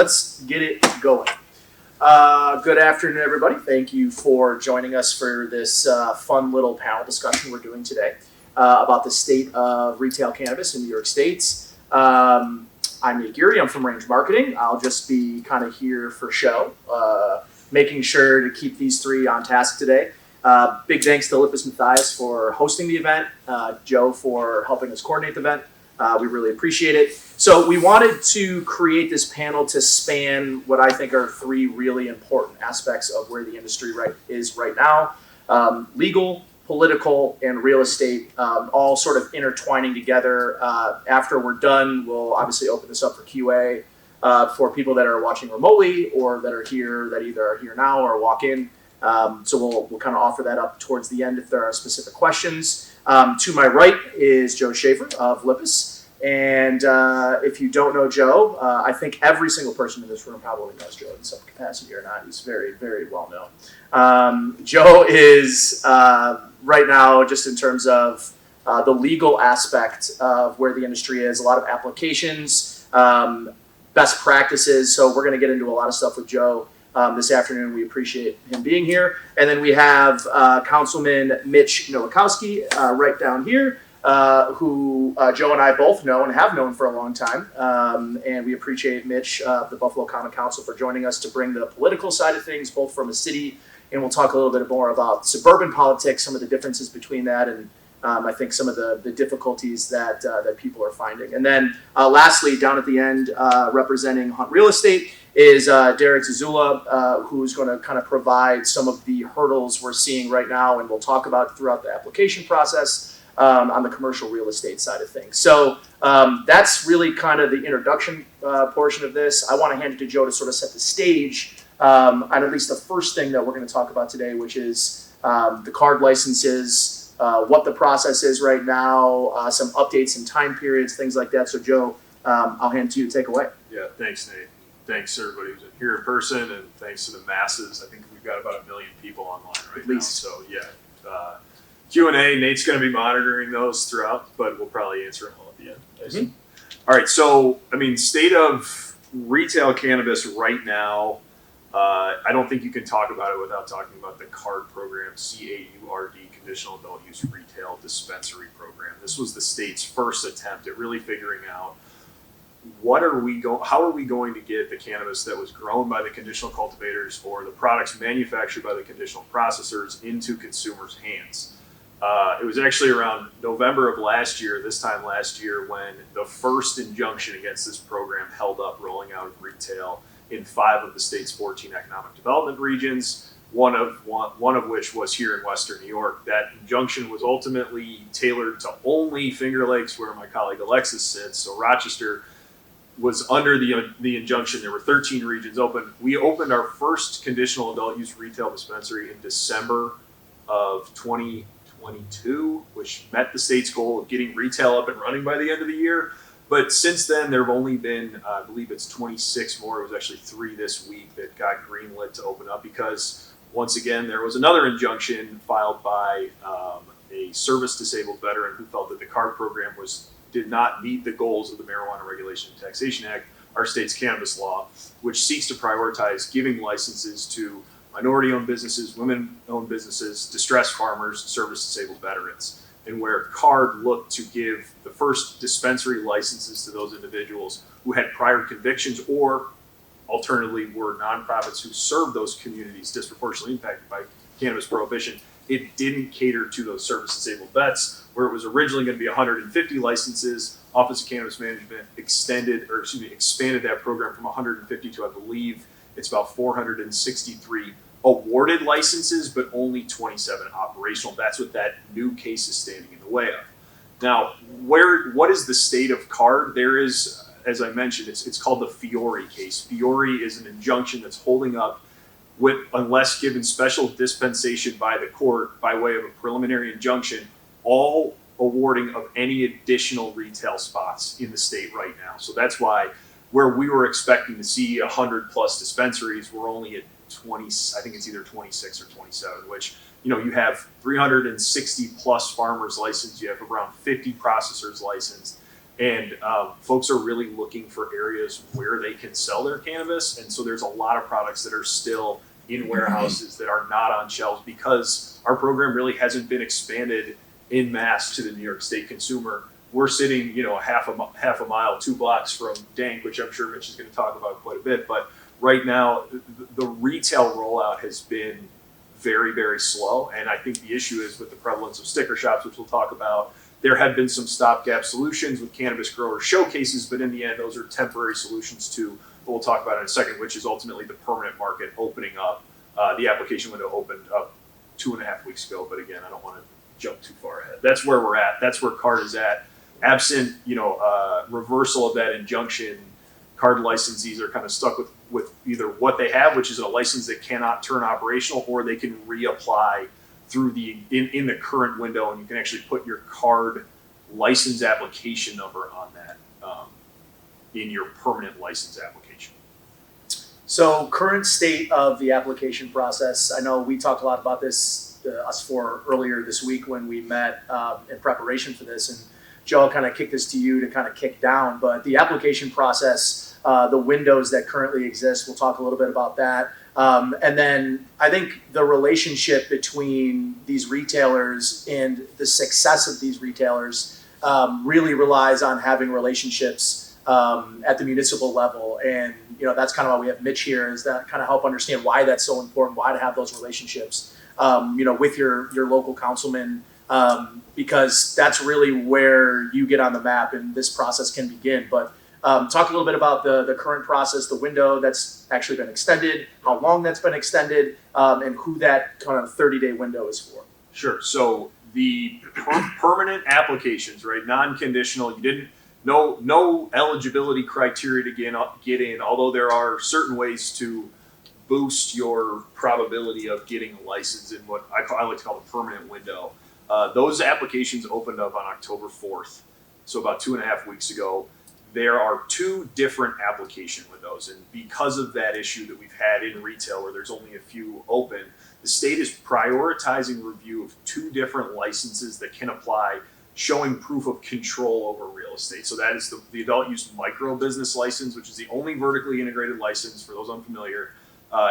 let's get it going. Good afternoon, everybody. Thank you for joining us for this fun little panel discussion we're doing today about the state of retail cannabis in New York State. I'm Geary. I'm from Range Marketing. I'll just be kind of here for show, making sure to keep these three on task today. Big thanks to Lippes Mathias for hosting the event, Joe for helping us coordinate the event. We really appreciate it. So we wanted to create this panel to span what I think are three really important aspects of where the industry is right now. Legal, political, and real estate, all sort of intertwining together. After we're done, we'll obviously open this up for QA for people that are watching remotely or that are here, that either are here now or walk in. So we'll kind of offer that up towards the end if there are specific questions. To my right is Joe Schafer of Lippes. And if you don't know Joe, I think every single person in this room probably knows Joe in some capacity or not. He's very, very well known. Joe is right now, just in terms of the legal aspect of where the industry is, a lot of applications, best practices. So we're going to get into a lot of stuff with Joe this afternoon. We appreciate him being here. And then we have Councilman Mitch Nowakowski right down here, who Joe and I both know and have known for a long time. And we appreciate Mitch, the Buffalo Common Council, for joining us to bring the political side of things, both from a city, and we'll talk a little bit more about suburban politics, some of the differences between that, and I think some of the difficulties that people are finding. And then lastly, down at the end, representing Hunt Real Estate, is Derek Zieziula, who's going to kind of provide some of the hurdles we're seeing right now, and we'll talk about throughout the application process on the commercial real estate side of things. So that's really kind of the introduction portion of this. I want to hand it to Joe to sort of set the stage on at least the first thing that we're going to talk about today, which is the card licenses, what the process is right now, some updates and time periods, things like that. So Joe, I'll hand it to you to take away. Yeah, thanks, Nate. Thanks to everybody who's here in person, and thanks to the masses. I think we've got about 1 million people online right now. So yeah, Q&A, Nate's going to be monitoring those throughout, but we'll probably answer them all at the end. Mm-hmm. All right, so I mean, state of retail cannabis right now, I don't think you can talk about it without talking about the CARD program, C-A-U-R-D, Conditional Adult Use Retail Dispensary Program. This was the state's first attempt at really figuring out how are we going to get the cannabis that was grown by the conditional cultivators or the products manufactured by the conditional processors into consumers' hands. It was actually around November of this time last year, when the first injunction against this program held up rolling out of retail in 5 of the state's 14 economic development regions, one of which was here in Western New York. That injunction was ultimately tailored to only Finger Lakes, where my colleague Alexis sits, so Rochester was under the injunction. There were 13 regions open. We opened our first conditional adult use retail dispensary in December of 2022, which met the state's goal of getting retail up and running by the end of the year. But since then, there have only been, I believe it's 26 more. It was actually 3 this week that got greenlit to open up because, once again, there was another injunction filed by a service-disabled veteran who felt that the CARD program did not meet the goals of the Marijuana Regulation and Taxation Act, our state's cannabis law, which seeks to prioritize giving licenses to minority-owned businesses, women-owned businesses, distressed farmers, service-disabled veterans, and where CARD looked to give the first dispensary licenses to those individuals who had prior convictions or, alternatively, were nonprofits who served those communities disproportionately impacted by cannabis prohibition. It didn't cater to those service-disabled vets, where it was originally going to be 150 licenses. Office of Cannabis Management expanded that program from 150 to, I believe, it's about 463 awarded licenses, but only 27 operational. That's what that new case is standing in the way of. Now, what is the state of CARD? There is, as I mentioned, it's called the Fiore case. Fiore is an injunction that's holding up unless given special dispensation by the court by way of a preliminary injunction, all awarding of any additional retail spots in the state right now. So that's why where we were expecting to see 100 plus dispensaries, we're only at 20, I think it's either 26 or 27, which, you have 360 plus farmers licensed, you have around 50 processors licensed. And folks are really looking for areas where they can sell their cannabis. And so there's a lot of products that are still in warehouses that are not on shelves because our program really hasn't been expanded in mass to the New York State consumer. We're sitting, half a mile, 2 blocks from Dank, which I'm sure Mitch is going to talk about quite a bit. But right now, the retail rollout has been very, very slow. And I think the issue is with the prevalence of sticker shops, which we'll talk about. There have been some stopgap solutions with cannabis grower showcases, but in the end, those are temporary solutions to what we'll talk about in a second, which is ultimately the permanent market opening up. The application window opened up 2.5 weeks ago, but again, I don't want to jump too far ahead. That's where we're at. That's where CARD is at. Absent, reversal of that injunction, CARD licensees are kind of stuck with either what they have, which is a license that cannot turn operational, or they can reapply through in the current window, and you can actually put your CARD license application number on that in your permanent license application. So current state of the application process, I know we talked a lot about this, us four, earlier this week when we met in preparation for this, and Joe, kind of kicked this to you to kind of kick down, but the application process, the windows that currently exist, we'll talk a little bit about that. And then I think the relationship between these retailers and the success of these retailers really relies on having relationships at the municipal level. And, that's kind of why we have Mitch here, is that kind of help understand why that's so important, why to have those relationships, with your local councilman, because that's really where you get on the map and this process can begin. But talk a little bit about the current process, the window that's actually been extended, how long that's been extended, and who that kind of 30-day window is for. Sure. So the permanent applications, right? Non-conditional. No eligibility criteria to get in. Although there are certain ways to boost your probability of getting a license in what I like to call the permanent window. Those applications opened up on October 4th, so about 2.5 weeks ago. There are 2 different application windows, and because of that issue that we've had in retail where there's only a few open, the state is prioritizing review of 2 different licenses that can apply, showing proof of control over real estate. So that is the adult use micro business license, which is the only vertically integrated license, for those unfamiliar,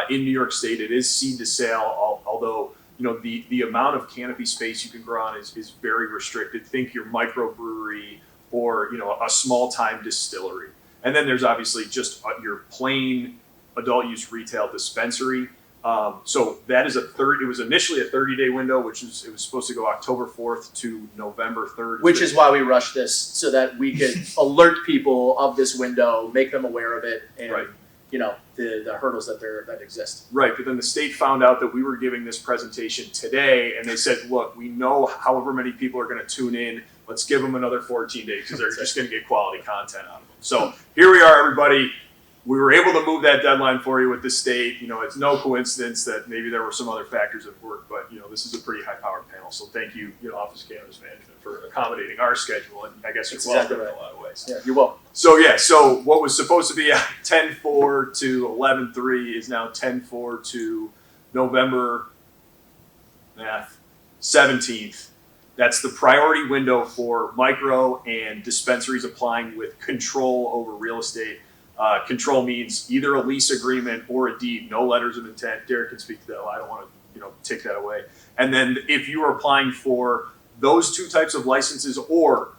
in New York State. It is seed to sale, although the amount of canopy space you can grow on is very restricted. Think your microbrewery or a small time distillery. And then there's obviously just your plain adult use retail dispensary. So that is it was initially a 30-day window, it was supposed to go October 4th to November 3rd. Which is why we rushed this, so that we could alert people of this window, make them aware of it, and right. The hurdles that exist. Right, but then the state found out that we were giving this presentation today, and they said, look, we know however many people are going to tune in, let's give them another 14 days because they're just going to get quality content out of them. So here we are, everybody. We were able to move that deadline for you with the state. It's no coincidence that maybe there were some other factors at work, but this is a pretty high-powered panel. So thank you, Office of Cannabis Management, for accommodating our schedule, and I guess you're welcome in a lot of ways. Yeah, you're welcome. So what was supposed to be 10-4 to 11-3 is now 10-4 to November 17th. That's the priority window for micro and dispensaries applying with control over real estate. Control means either a lease agreement or a deed, no letters of intent. Derek can speak to that. I don't want to, take that away. And then if you are applying for those 2 types of licenses, or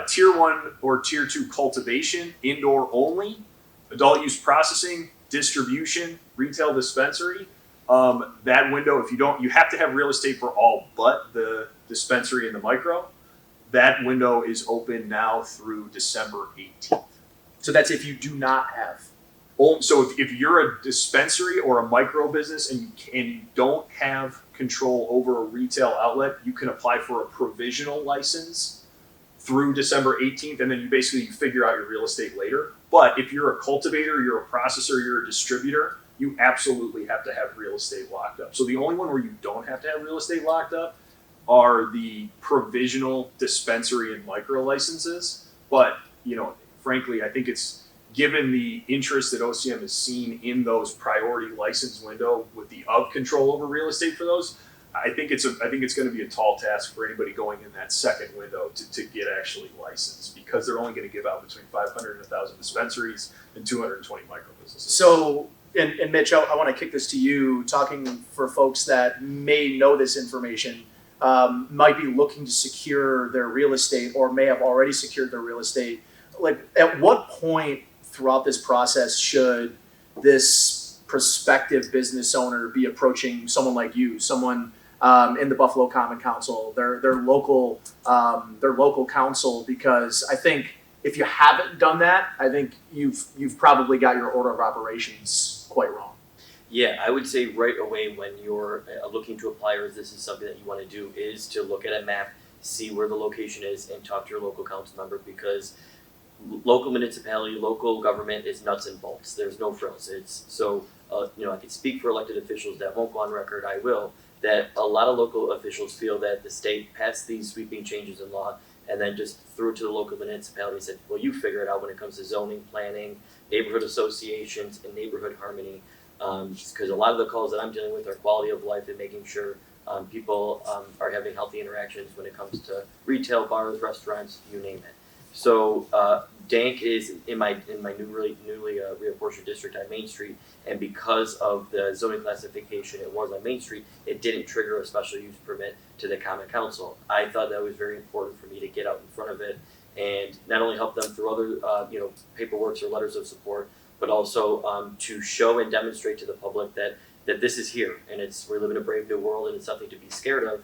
tier 1 or tier 2 cultivation, indoor only, adult use processing, distribution, retail dispensary, that window, you have to have real estate for all but the dispensary and the micro. That window is open now through December 18th. So that's if you do not have. So if you're a dispensary or a micro business and you don't have control over a retail outlet, you can apply for a provisional license through December 18th, and then you figure out your real estate later. But if you're a cultivator, you're a processor, you're a distributor, you absolutely have to have real estate locked up. So the only one where you don't have to have real estate locked up are the provisional dispensary and micro licenses. But, frankly, I think it's given the interest that OCM has seen in those priority license window with the control over real estate for those, I think it's going to be a tall task for anybody going in that second window to get actually licensed, because they're only going to give out between 500 and 1,000 dispensaries and 220 micro businesses. So, and Mitch, I want to kick this to you, talking for folks that may know this information, might be looking to secure their real estate or may have already secured their real estate. Like, at what point throughout this process should this prospective business owner be approaching someone like you, someone in the Buffalo Common Council, their local council? Because I think if you haven't done that, I think you've probably got your order of operations quite wrong. Yeah, I would say right away when you're looking to apply, or this is something that you want to do, is to look at a map, see where the location is, and talk to your local council member, because local municipality, local government is nuts and bolts. There's no frills. It's so I can speak for elected officials that won't go on record. I will. That a lot of local officials feel that the state passed these sweeping changes in law and then just threw it to the local municipality and said, well, you figure it out when it comes to zoning, planning, neighborhood associations, and neighborhood harmony. Because a lot of the calls that I'm dealing with are quality of life and making sure people are having healthy interactions when it comes to retail, bars, restaurants, you name it. So Dank is in my newly reapportioned district on Main Street, and because of the zoning classification it was on Main Street, it didn't trigger a special use permit to the Common Council. I thought that was very important for me to get out in front of it and not only help them through other paperwork or letters of support, but also to show and demonstrate to the public that this is here and we live in a brave new world and it's something to be scared of.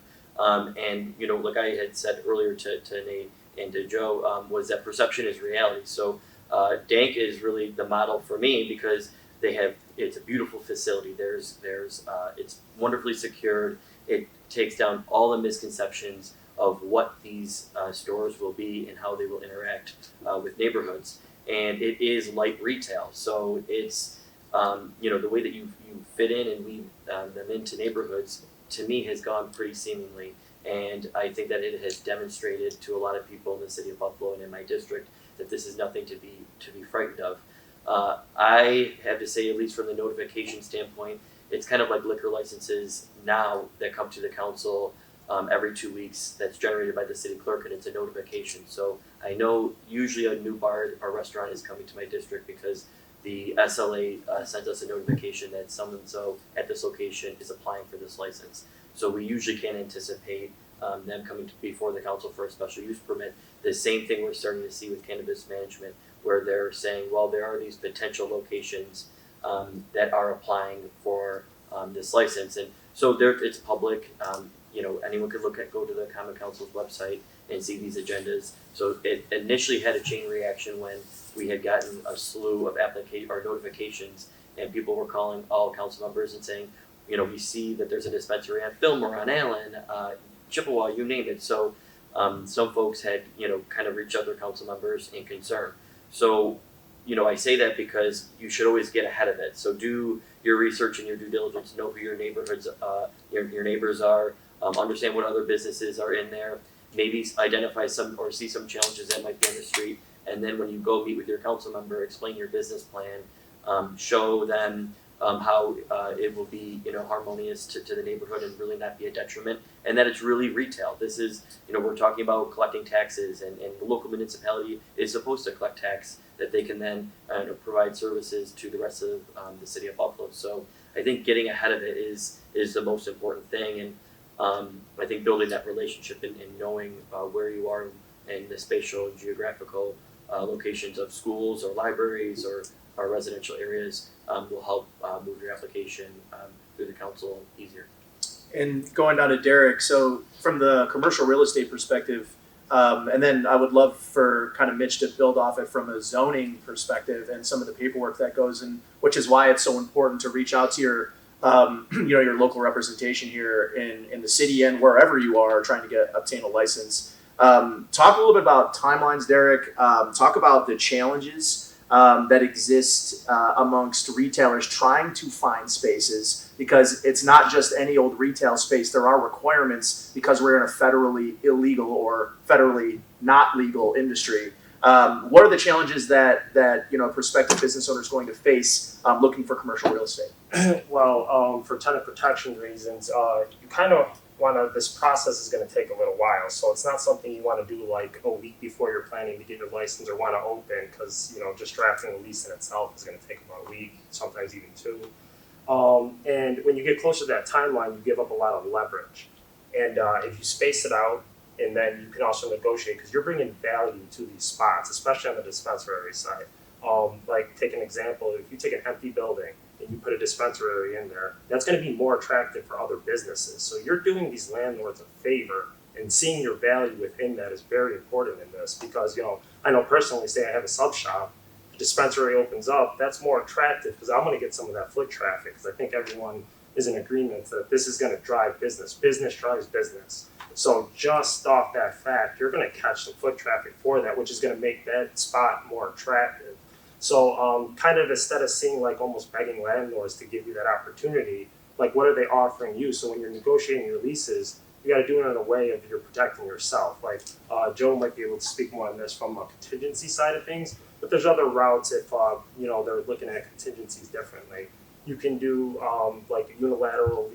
And like I had said earlier to Nate and to Joe, was that perception is reality. So Dank is really the model for me, because it's a beautiful facility. It's wonderfully secured. It takes down all the misconceptions of what these stores will be and how they will interact with neighborhoods. And it is light retail, so it's the way that you fit in and weave them into neighborhoods, to me, has gone pretty seamlessly. And I think that it has demonstrated to a lot of people in the city of Buffalo and in my district that this is nothing to be frightened of. I have to say, at least from the notification standpoint, it's kind of like liquor licenses now that come to the council every 2 weeks. That's generated by the city clerk, and it's a notification. So I know usually a new bar or restaurant is coming to my district because the SLA sends us a notification that so at this location is applying for this license. So we usually can't anticipate them coming before the council for a special use permit. The same thing we're starting to see with cannabis management, where they're saying, well, there are these potential locations that are applying for this license. And so it's public. Anyone could go to the Common Council's website and see these agendas. So it initially had a chain reaction when we had gotten a slew of notifications, and people were calling all council members and saying, we see that there's a dispensary on Fillmore, on Allen, Chippewa, you name it. So some folks had, kind of reached out to their council members in concern. So, I say that because you should always get ahead of it. So do your research and your due diligence, know who your neighborhoods, your neighbors are, understand what other businesses are in there, maybe identify some or see some challenges that might be on the street. And then when you go meet with your council member, explain your business plan, show them how it will be harmonious to the neighborhood and really not be a detriment, and that it's really retail. This is we're talking about collecting taxes, and the local municipality is supposed to collect tax that they can then provide services to the rest of the city of Buffalo. So I think getting ahead of it is the most important thing, and I think building that relationship and knowing where you are in the spatial and geographical locations of schools or libraries or residential areas will help move your application through the council easier. And going down to Derek, so from the commercial real estate perspective, and then I would love for kind of Mitch to build off it from a zoning perspective and some of the paperwork that goes in, which is why it's so important to reach out to your your local representation here in the city and wherever you are trying to obtain a license. Talk a little bit about timelines, Derek. Talk about the challenges that exist amongst retailers trying to find spaces, because it's not just any old retail space. There are requirements because we're in a federally illegal or federally not legal industry. What are the challenges that prospective business owners going to face looking for commercial real estate? Well, for tenant protection reasons, you kind of this process is going to take a little while. So it's not something you want to do like a week before you're planning to get your license or want to open, because, just drafting a lease in itself is going to take about a week, sometimes even 2. And when you get closer to that timeline, you give up a lot of leverage. And if you space it out, and then you can also negotiate, because you're bringing value to these spots, especially on the dispensary side. Like, take an example, if you take an empty building and you put a dispensary in there, that's going to be more attractive for other businesses. So you're doing these landlords a favor, and seeing your value within that is very important in this, because, I know personally, say I have a sub shop, the dispensary opens up, that's more attractive because I'm going to get some of that foot traffic, because I think everyone is in agreement that this is going to drive business. Business drives business. So just off that fact, you're going to catch some foot traffic for that, which is going to make that spot more attractive. So kind of instead of seeing like almost begging landlords to give you that opportunity, like what are they offering you? So when you're negotiating your leases, you got to do it in a way of you're protecting yourself. Like Joe might be able to speak more on this from a contingency side of things, but there's other routes if they're looking at contingencies differently. You can do like a unilateral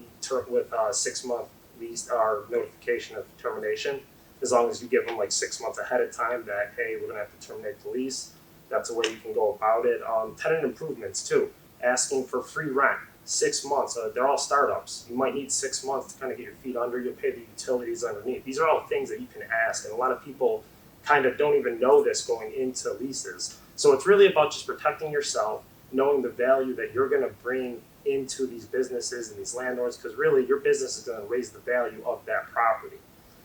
with 6-month lease or notification of termination, as long as you give them like 6 months ahead of time that, hey, we're gonna have to terminate the lease. That's the way you can go about it. Tenant improvements too, asking for free rent, 6 months. They're all startups. You might need 6 months to kind of get your feet under. You'll pay the utilities underneath. These are all things that you can ask, and a lot of people kind of don't even know this going into leases. So it's really about just protecting yourself, knowing the value that you're going to bring into these businesses and these landlords, because really your business is going to raise the value of that property.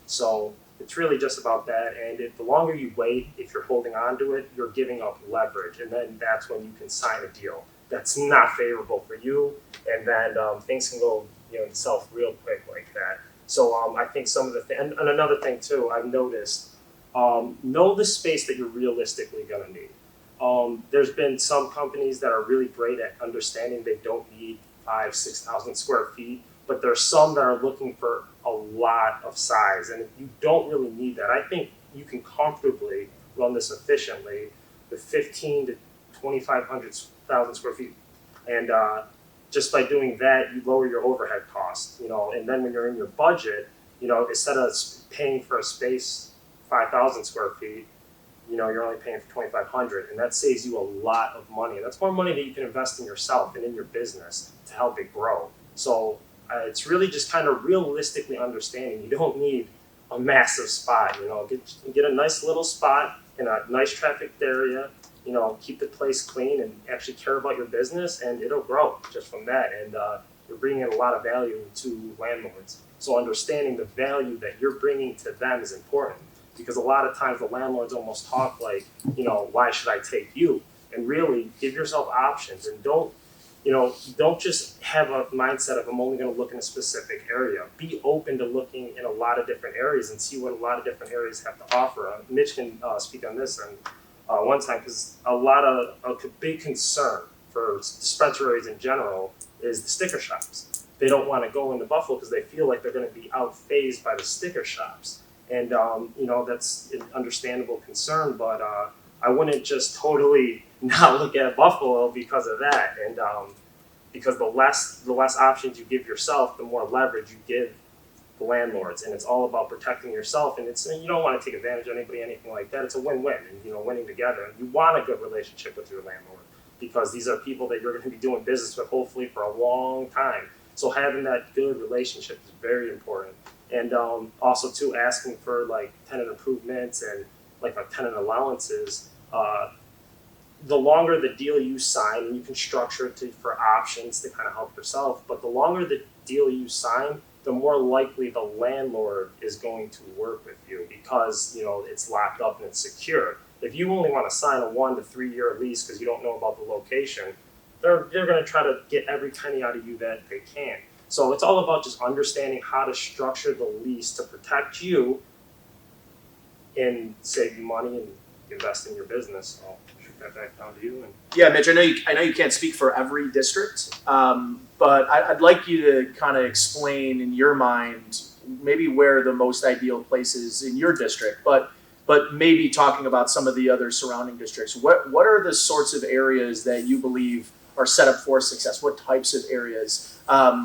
So it's really just about that. And the longer you wait, if you're holding on to it, you're giving up leverage. And then that's when you can sign a deal that's not favorable for you. And then things can go south real quick like that. So I think some of the and another thing too, I've noticed, know the space that you're realistically going to need. There's been some companies that are really great at understanding they don't need 5,000-6,000 square feet, but there's some that are looking for a lot of size, and you don't really need that. I think you can comfortably run this efficiently with 15 to 2,500 square feet, and just by doing that, you lower your overhead costs. And then when you're in your budget, instead of paying for a space 5,000 square feet, you're only paying for 2,500, and that saves you a lot of money. And that's more money that you can invest in yourself and in your business to help it grow. So it's really just kind of realistically understanding you don't need a massive spot. Get a nice little spot in a nice trafficked area. Keep the place clean and actually care about your business, and it'll grow just from that. And you're bringing in a lot of value to landlords. So understanding the value that you're bringing to them is important. Because a lot of times the landlords almost talk like, why should I take you? And really give yourself options, and don't just have a mindset of I'm only going to look in a specific area. Be open to looking in a lot of different areas and see what a lot of different areas have to offer. Mitch can speak on this and one time, because a big concern for dispensaries in general is the sticker shops. They don't want to go into Buffalo because they feel like they're going to be outphased by the sticker shops. And, that's an understandable concern, but I wouldn't just totally not look at Buffalo because of that. And because the less options you give yourself, the more leverage you give the landlords. And it's all about protecting yourself. And you don't want to take advantage of anybody, anything like that. It's a win-win, and, winning together. And you want a good relationship with your landlord, because these are people that you're going to be doing business with, hopefully, for a long time. So having that good relationship is very important. And also too, asking for like tenant improvements and like tenant allowances. The longer the deal you sign, and you can structure it for options to kind of help yourself, but the longer the deal you sign, the more likely the landlord is going to work with you, because it's locked up and it's secure. If you only want to sign a 1 to 3 year lease because you don't know about the location, they're going to try to get every penny out of you that they can. So it's all about just understanding how to structure the lease to protect you and save you money and invest in your business. So I'll shoot that back down to you. Yeah, Mitch, I know you can't speak for every district, but I'd like you to kind of explain in your mind maybe where the most ideal place is in your district. But but maybe talking about some of the other surrounding districts. What are the sorts of areas that you believe are set up for success? What types of areas?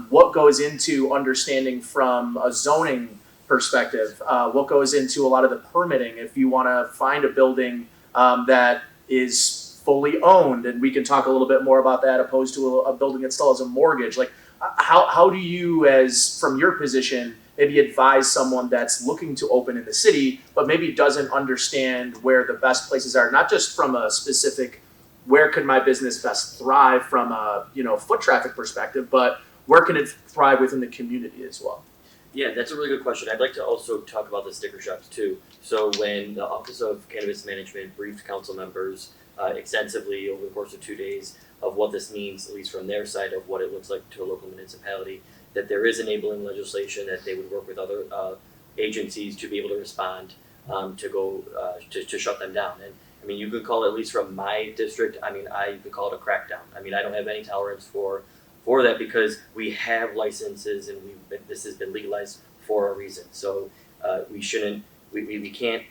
What goes into understanding from a zoning perspective? What goes into a lot of the permitting if you want to find a building that is fully owned, and we can talk a little bit more about that opposed to a building that still has a mortgage. Like, how do you, as from your position, maybe advise someone that's looking to open in the city, but maybe doesn't understand where the best places are, not just from a specific, where could my business best thrive from a foot traffic perspective, but where can it thrive within the community as well? Yeah, that's a really good question. I'd like to also talk about the sticker shops too. So when the Office of Cannabis Management briefed council members extensively over the course of 2 days of what this means, at least from their side of what it looks like to a local municipality, that there is enabling legislation that they would work with other agencies to be able to respond to go to shut them down. And I mean, you could call it, at least from my district, you could call it a crackdown. I mean, I don't have any tolerance for that because we have licenses and this has been legalized for a reason. So we can't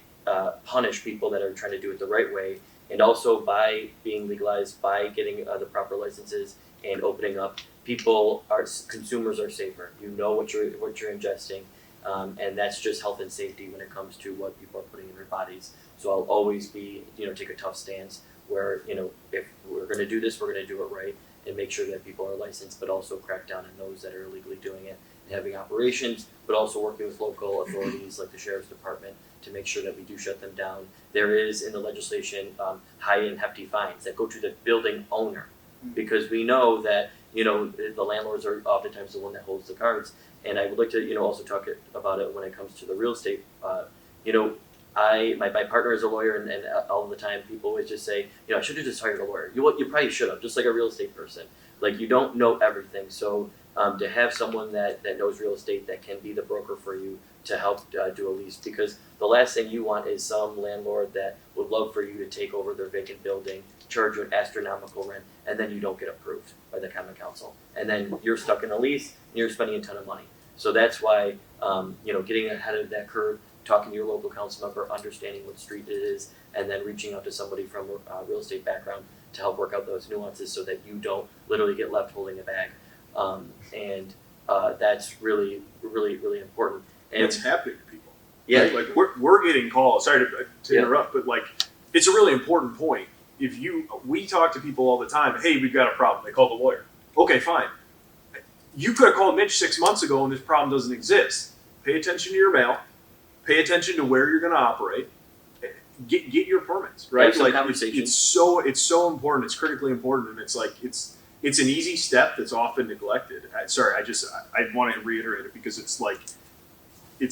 punish people that are trying to do it the right way. And also by being legalized, by getting the proper licenses and opening up, consumers are safer. You know what you're ingesting, and that's just health and safety when it comes to what people are putting in their bodies. So I'll always take a tough stance where, if we're going to do this, we're going to do it right and make sure that people are licensed, but also crack down on those that are illegally doing it and having operations, but also working with local authorities like the Sheriff's Department to make sure that we do shut them down. There is in the legislation high and hefty fines that go to the building owner, because we know that the landlords are oftentimes the one that holds the cards. And I would like to also talk about it when it comes to the real estate. My partner is a lawyer, and all the time people always just say, I should have just hired a lawyer. You probably should have, just like a real estate person. Like, you don't know everything. So to have someone that knows real estate that can be the broker for you to help do a lease, because the last thing you want is some landlord that would love for you to take over their vacant building, charge you an astronomical rent, and then you don't get approved by the common council. And then you're stuck in a lease and you're spending a ton of money. So that's why, getting ahead of that curve, talking to your local council member, understanding what street it is, and then reaching out to somebody from a real estate background to help work out those nuances so that you don't literally get left holding a bag. That's really, really, really important. And it's happening to people. Yeah. Like we're getting calls. Sorry to interrupt, but it's a really important point. We talk to people all the time. Hey, we've got a problem. They call the lawyer. Okay, fine. You could have called Mitch 6 months ago, and this problem doesn't exist. Pay attention to your mail. Pay attention to where you're going to operate. Get your permits, right? It's so important. It's critically important, and it's an easy step that's often neglected. I want to reiterate it because it's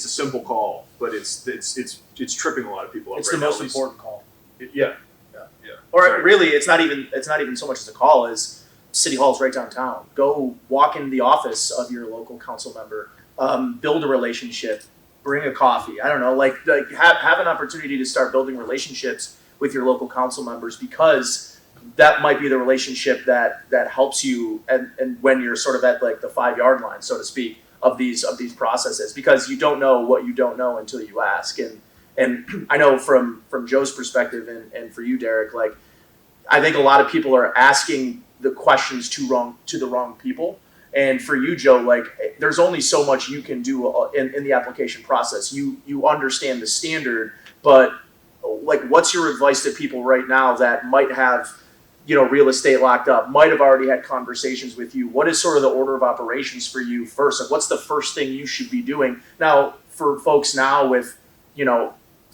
a simple call, but it's tripping a lot of people up. It's right the most now, important call. Yeah. Or Sorry. really, it's not even so much as a call as City Hall's right downtown. Go walk in the office of your local council member, build a relationship, bring a coffee. I don't know, have an opportunity to start building relationships with your local council members, because that might be the relationship that helps you and when you're sort of at the 5-yard line, so to speak, of these processes, because you don't know what you don't know until you ask. And I know from Joe's perspective and for you, Derek, I think a lot of people are asking the questions to the wrong people. And for you, Joe, there's only so much you can do in the application process. You understand the standard, but what's your advice to people right now that might have real estate locked up, might have already had conversations with you? What is sort of the order of operations for you first? What's the first thing you should be doing? Now, for folks now with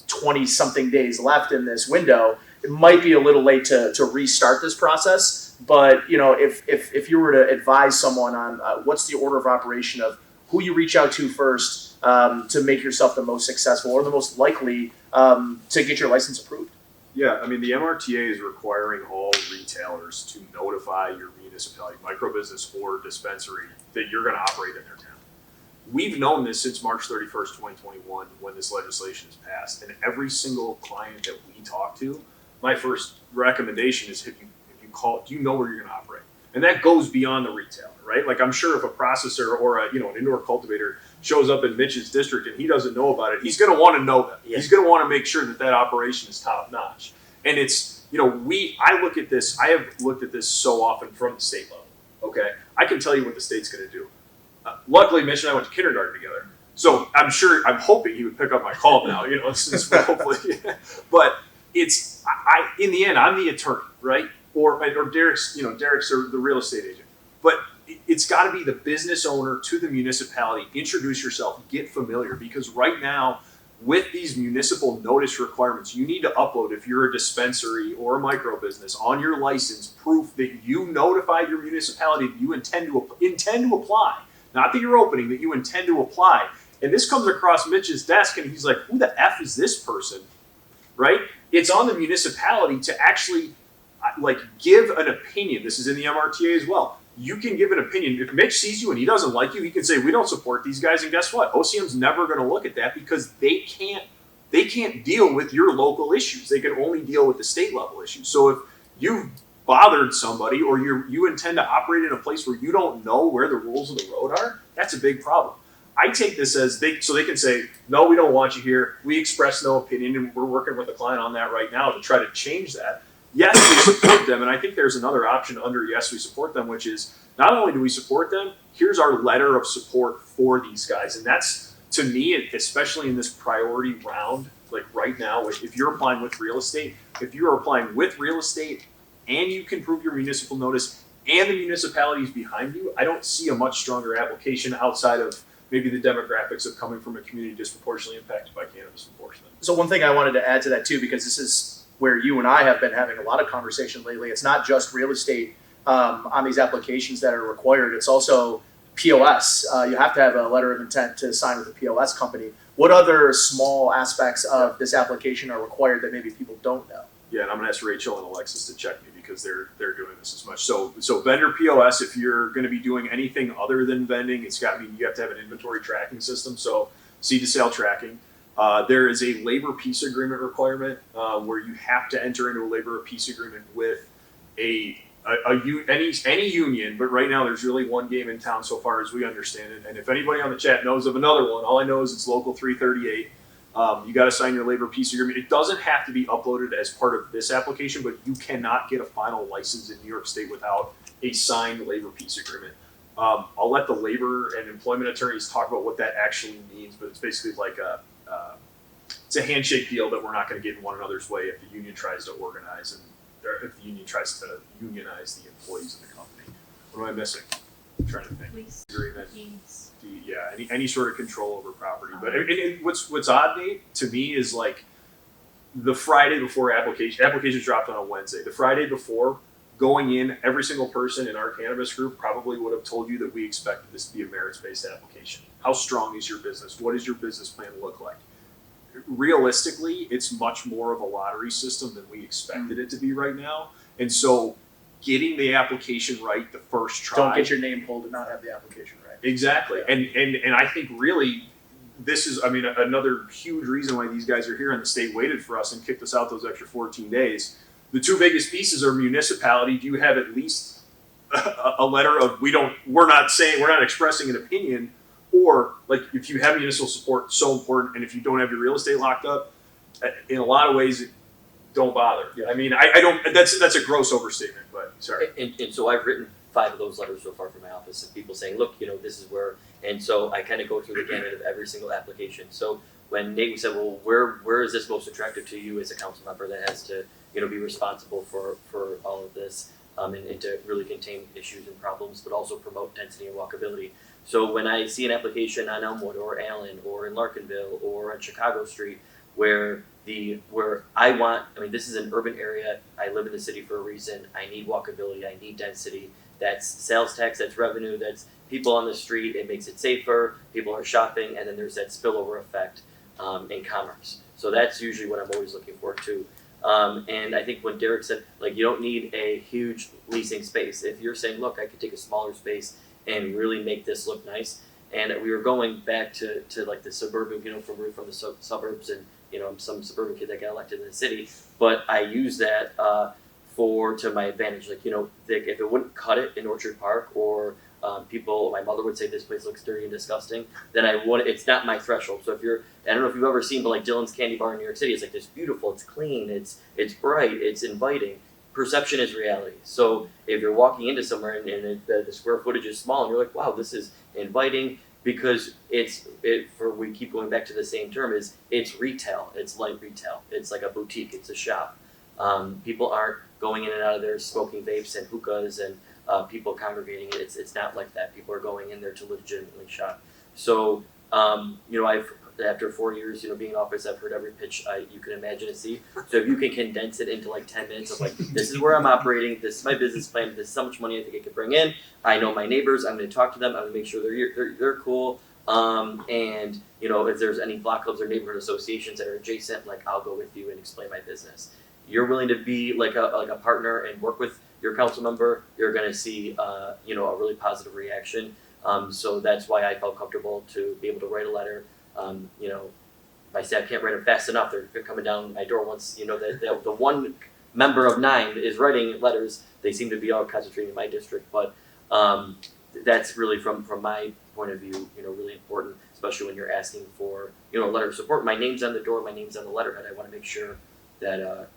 20 something days left in this window, it might be a little late to restart this process. But if you were to advise someone on what's the order of operation of who you reach out to first to make yourself the most successful or the most likely to get your license approved? Yeah, I mean, the MRTA is requiring all retailers to notify your municipality, microbusiness or dispensary, that you're going to operate in their town. We've known this since March 31st, 2021, when this legislation is passed. And every single client that we talk to, my first recommendation is if you call, do you know where you're going to operate? And that goes beyond the retailer, right? Like I'm sure if a processor or an indoor cultivator shows up in Mitch's district and he doesn't know about it, he's going to want to know that. Yeah. He's going to want to make sure that operation is top notch. And it's, I look at this, I have looked at this so often from the state level, okay? I can tell you what the state's going to do. Luckily, Mitch and I went to kindergarten together. So I'm hoping he would pick up my call now, since hopefully. But it's, in the end, I'm the attorney, right? Or Derek's the real estate agent. But it's got to be the business owner to the municipality. Introduce yourself, get familiar, because right now, with these municipal notice requirements, you need to upload, if you're a dispensary or a micro business, on your license proof that you notified your municipality that you intend to apply. Not that you're opening, that you intend to apply. And this comes across Mitch's desk and he's like, who the F is this person? Right? It's on the municipality to actually give an opinion. This is in the MRTA as well. You can give an opinion. If Mitch sees you and he doesn't like you, he can say, we don't support these guys. And guess what? OCM's never going to look at that because they can't deal with your local issues. They can only deal with the state level issues. So if you've bothered somebody or you intend to operate in a place where you don't know where the rules of the road are, that's a big problem. I take this as they can say, no, we don't want you here. We express no opinion, and we're working with the client on that right now to try to change that. Yes, we support them, and I think there's another option under yes, we support them, which is not only do we support them, here's our letter of support for these guys. And that's, to me, especially in this priority round, like right now, if you're applying with real estate, and you can prove your municipal notice and the municipality is behind you, I don't see a much stronger application outside of maybe the demographics of coming from a community disproportionately impacted by cannabis enforcement. So one thing I wanted to add to that too, because this is where you and I have been having a lot of conversation lately. It's not just real estate on these applications that are required. It's also POS. You have to have a letter of intent to sign with a POS company. What other small aspects of this application are required that maybe people don't know? Yeah, and I'm gonna ask Rachel and Alexis to check me because they're doing this as much. So vendor POS, if you're gonna be doing anything other than vending, you have to have an inventory tracking system. So seed to sale tracking. There is a labor peace agreement requirement where you have to enter into a labor peace agreement with any union, but right now there's really one game in town so far as we understand it. And if anybody on the chat knows of another one, all I know is it's Local 338. You got to sign your labor peace agreement. It doesn't have to be uploaded as part of this application, but you cannot get a final license in New York State without a signed labor peace agreement. I'll let the labor and employment attorneys talk about what that actually means, but it's basically like it's a handshake deal that we're not going to get in one another's way if the union tries to organize or if the union tries to unionize the employees of the company. What am I missing? I'm trying to think. Lease. Agreement. Lease. Yeah, any sort of control over property. But what's odd, Nate, to me is like the Friday before applications dropped on a Wednesday. The Friday before, going in, every single person in our cannabis group probably would have told you that we expected this to be a merits-based application. How strong is your business? What does your business plan look like? Realistically, it's much more of a lottery system than we expected it to be right now. And so getting the application right the first try. Don't get your name pulled and not have the application right. Exactly. And I think really this is, another huge reason why these guys are here, and the state waited for us and kicked us out those extra 14 days. The two biggest pieces are municipality. Do you have at least a letter of we're not expressing an opinion, or like if you have municipal support, so important, and if you don't have your real estate locked up, in a lot of ways, don't bother. Yeah. I don't. That's a gross overstatement, but sorry. And so I've written 5 of those letters so far from my office of people saying, look, this is where, and so I kind of go through the gamut of every single application. So when Nate said, well, where is this most attractive to you as a council member that has to, be responsible for all of this, and to really contain issues and problems, but also promote density and walkability. So when I see an application on Elmwood or Allen or in Larkinville or on Chicago Street where this is an urban area, I live in the city for a reason, I need walkability, I need density, that's sales tax, that's revenue, that's people on the street, it makes it safer, people are shopping, and then there's that spillover effect in commerce. So that's usually what I'm always looking for too. And I think when Derek said, you don't need a huge leasing space. If you're saying, look, I could take a smaller space and really make this look nice. And we were going back to the suburban, from the suburbs, and I'm some suburban kid that got elected in the city. But I use that to my advantage. Like, if it wouldn't cut it in Orchard Park, or my mother would say this place looks dirty and disgusting, then it's not my threshold. So I don't know if you've ever seen, but like Dylan's Candy Bar in New York City, it's like this beautiful, it's clean, it's bright, it's inviting. Perception is reality. So if you're walking into somewhere and the square footage is small and you're like, wow, this is inviting, because we keep going back to the same term, it's retail, it's light retail, it's like a boutique, it's a shop. People aren't going in and out of there smoking vapes and hookahs and people congregating. It's not like that. People are going in there to legitimately shop. So after 4 years, being in office, I've heard every pitch you can imagine and see. So if you can condense it into like 10 minutes of like, this is where I'm operating, this is my business plan, this is how much money I think I could bring in. I know my neighbors. I'm going to talk to them. I'm going to make sure they're cool. And if there's any block clubs or neighborhood associations that are adjacent, like I'll go with you and explain my business. You're willing to be like a partner and work with your council member, you're going to see a really positive reaction. So that's why I felt comfortable to be able to write a letter. My staff can't write it fast enough. They're coming down my door once that the one member of 9 is writing letters. They seem to be all concentrating in my district, but that's really from my point of view, really important, especially when you're asking for a letter of support. My name's on the door, my name's on the letterhead. I want to make sure that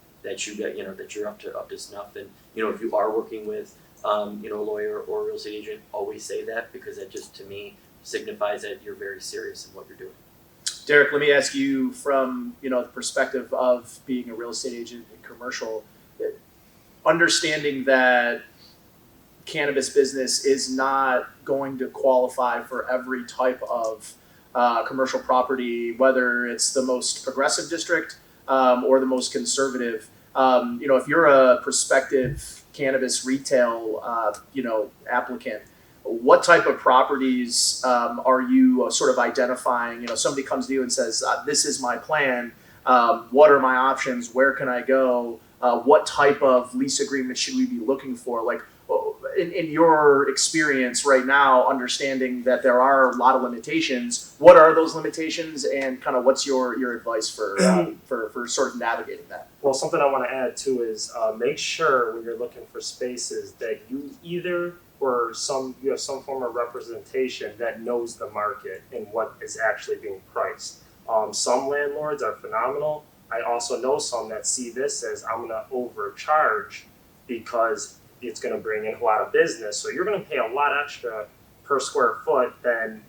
you get that you're up to snuff. And if you are working with a lawyer or a real estate agent, always say that, because that just to me signifies that you're very serious in what you're doing. Derek, let me ask you from the perspective of being a real estate agent in commercial, understanding that cannabis business is not going to qualify for every type of commercial property, whether it's the most progressive district or the most conservative. If you're a prospective cannabis retail, applicant, what type of properties are you sort of identifying? Somebody comes to you and says, "This is my plan. What are my options? Where can I go? What type of lease agreement should we be looking for?" Like, in your experience right now, understanding that there are a lot of limitations, what are those limitations, and kind of what's your advice for sort of navigating that? Well, something I want to add too is make sure when you're looking for spaces that you either you have some form of representation that knows the market and what is actually being priced. Some landlords are phenomenal. I also know some that see this as, I'm going to overcharge because it's going to bring in a lot of business. So you're going to pay a lot extra per square foot than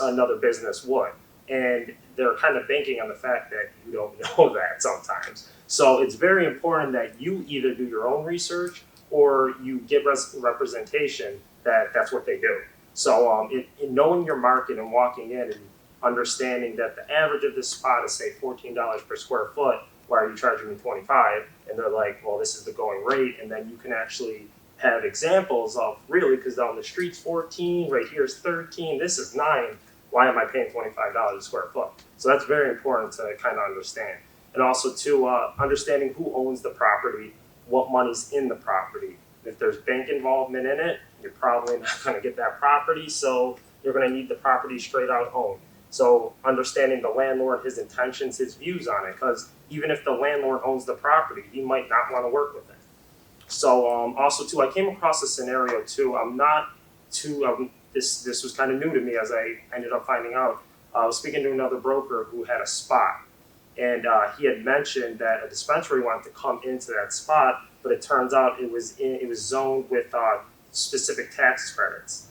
another business would. And they're kind of banking on the fact that you don't know that sometimes. So it's very important that you either do your own research or you get representation that that's what they do. So in knowing your market and walking in and understanding that the average of this spot is say $14 per square foot, why are you charging me $25? And they're like, well, this is the going rate. And then you can actually have examples of really, because down the street's 14, right here is 13, this is 9. Why am I paying $25 a square foot? So that's very important to kind of understand. And also too, understanding who owns the property, what money's in the property. If there's bank involvement in it, you're probably not going to get that property, so you're going to need the property straight out owned. So understanding the landlord, his intentions, his views on it, because even if the landlord owns the property, he might not want to work with it. So also too, I came across a scenario too. This was kind of new to me as I ended up finding out. I was speaking to another broker who had a spot, and he had mentioned that a dispensary wanted to come into that spot, but it turns out it was zoned with specific tax credits.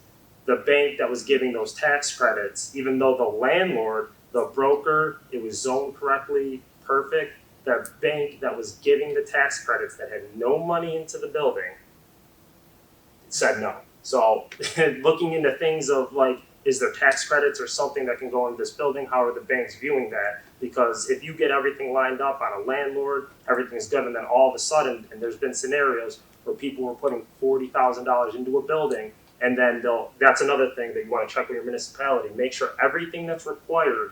The bank that was giving those tax credits, even though the landlord, the broker, it was zoned correctly, perfect, the bank that was giving the tax credits that had no money into the building said no. So looking into things of like, is there tax credits or something that can go into this building? How are the banks viewing that? Because if you get everything lined up on a landlord, everything's good, and then all of a sudden, and there's been scenarios where people were putting $40,000 into a building, and then that's another thing that you want to check with your municipality. Make sure everything that's required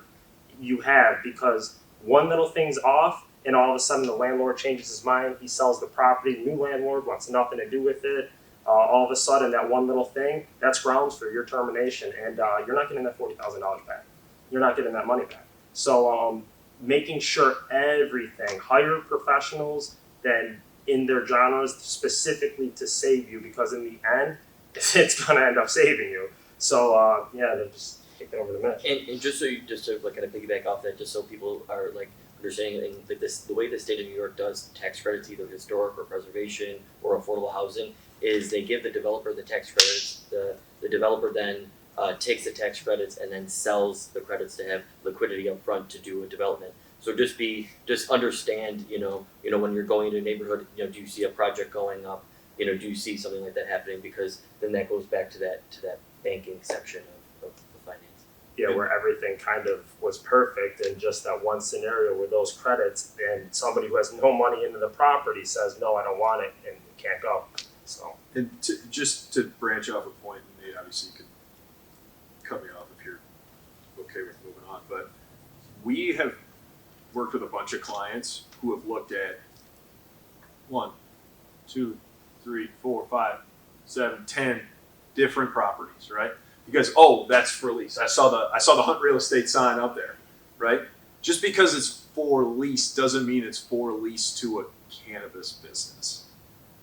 you have, because one little thing's off, and all of a sudden the landlord changes his mind, he sells the property, the new landlord wants nothing to do with it. All of a sudden, that one little thing, that's grounds for your termination, and you're not getting that $40,000 back. You're not getting that money back. So making sure everything, hire professionals, then in their genres specifically to save you, because in the end, it's going to end up saving you. So they're just kicking over the Mitch. And just to like kind of piggyback off that, just so people are like understanding like this, the way the state of New York does tax credits, either historic or preservation or affordable housing, is they give the developer the tax credits. The developer then takes the tax credits and then sells the credits to have liquidity up front to do a development. So just understand, when you're going to a neighborhood, do you see a project going up? Do you see something like that happening? Because then that goes back to that banking section of the finance. Yeah, where everything kind of was perfect, and just that one scenario where those credits, and somebody who has no money into the property says, no, I don't want it, and you can't go. So. And just to branch off a point, Nate, obviously you could cut me off if you're okay with moving on, but we have worked with a bunch of clients who have looked at 1, 2, 3, 4, 5, 7, 10 different properties, right? Because that's for lease. I saw the Hunt real estate sign up there, right? Just because it's for lease doesn't mean it's for lease to a cannabis business.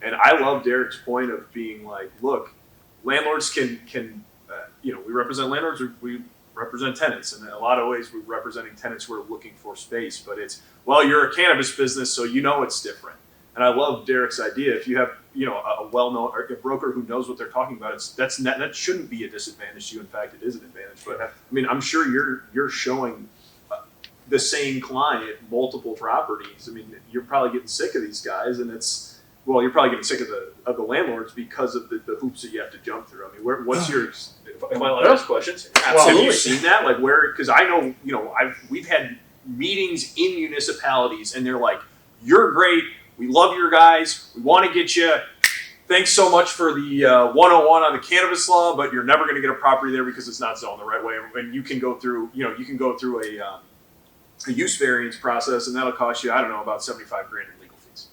And I love Derek's point of being like, look, landlords can we represent landlords, we represent tenants, and in a lot of ways we're representing tenants who are looking for space. But it's, well, you're a cannabis business, so it's different. And I love Derek's idea. If you have a well-known or a broker who knows what they're talking about, that shouldn't be a disadvantage to you. In fact, it is an advantage. But I mean, I'm sure you're showing the same client multiple properties. I mean, you're probably getting sick of these guys, and you're probably getting sick of the landlords because of the hoops that you have to jump through. I mean, what's your? Am I allowed to ask questions? Have you seen that? Like where? Because I know we've had meetings in municipalities, and they're like, "You're great. We love your guys. We want to get you. Thanks so much for the 101 on the cannabis law, but you're never going to get a property there because it's not zoned the right way. And you can go through, a use variance process, and that'll cost you, I don't know, about $75,000 in legal fees."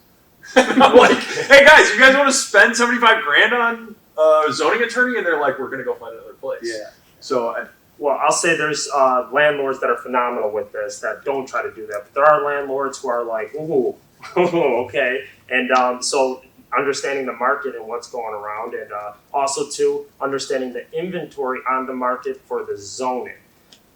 I'm like, "Hey guys, you guys want to spend $75,000 on a zoning attorney?" And they're like, "We're going to go find another place." Yeah. So Well, I'll say there's landlords that are phenomenal with this that don't try to do that. But there are landlords who are like, ooh, okay. And so understanding the market and what's going around, and also too, understanding the inventory on the market for the zoning.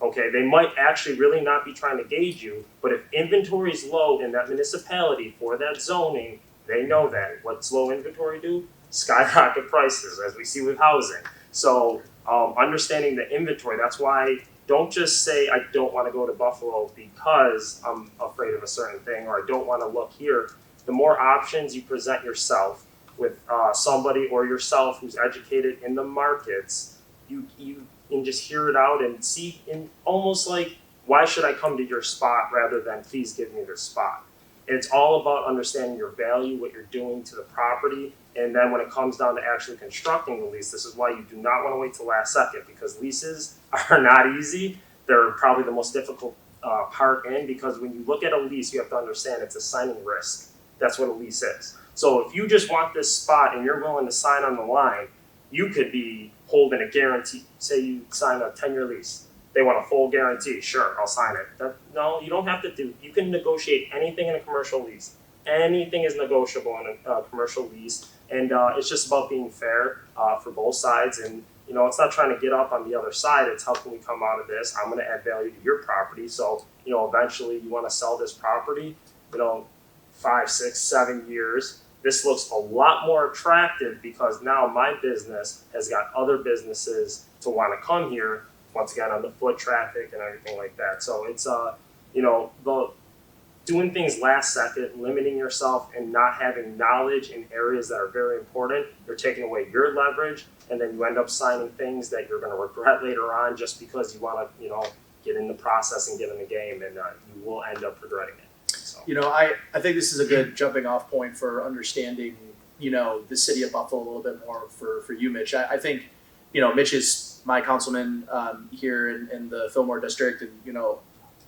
Okay, they might actually really not be trying to gauge you, but if inventory is low in that municipality for that zoning, they know that. What's low inventory do? Skyrocket prices, as we see with housing. So understanding the inventory, that's why don't just say, I don't want to go to Buffalo because I'm afraid of a certain thing, or I don't want to look here. The more options you present yourself with somebody or yourself who's educated in the markets, you can just hear it out and see, in almost like, why should I come to your spot rather than please give me this spot? And it's all about understanding your value, what you're doing to the property. And then when it comes down to actually constructing the lease, this is why you do not want to wait till last second, because leases are not easy. They're probably the most difficult part in, because when you look at a lease, you have to understand it's a signing risk. That's what a lease is. So if you just want this spot and you're willing to sign on the line, you could be holding a guarantee. Say you sign a 10-year lease. They want a full guarantee. Sure, I'll sign it. No, you don't have to do. You can negotiate anything in a commercial lease. Anything is negotiable in a commercial lease. And it's just about being fair for both sides. And, it's not trying to get up on the other side. It's how can we come out of this? I'm going to add value to your property. So, eventually you want to sell this property, 5, 6, 7 years. This looks a lot more attractive because now my business has got other businesses to want to come here, once again, on the foot traffic and everything like that. So it's, the doing things last second, limiting yourself and not having knowledge in areas that are very important, you're taking away your leverage, and then you end up signing things that you're going to regret later on just because you want to, get in the process and get in the game, and you will end up regretting it. So. I think this is a good jumping off point for understanding, the city of Buffalo a little bit more for you, Mitch. I think, Mitch is my councilman here in the Fillmore district, and,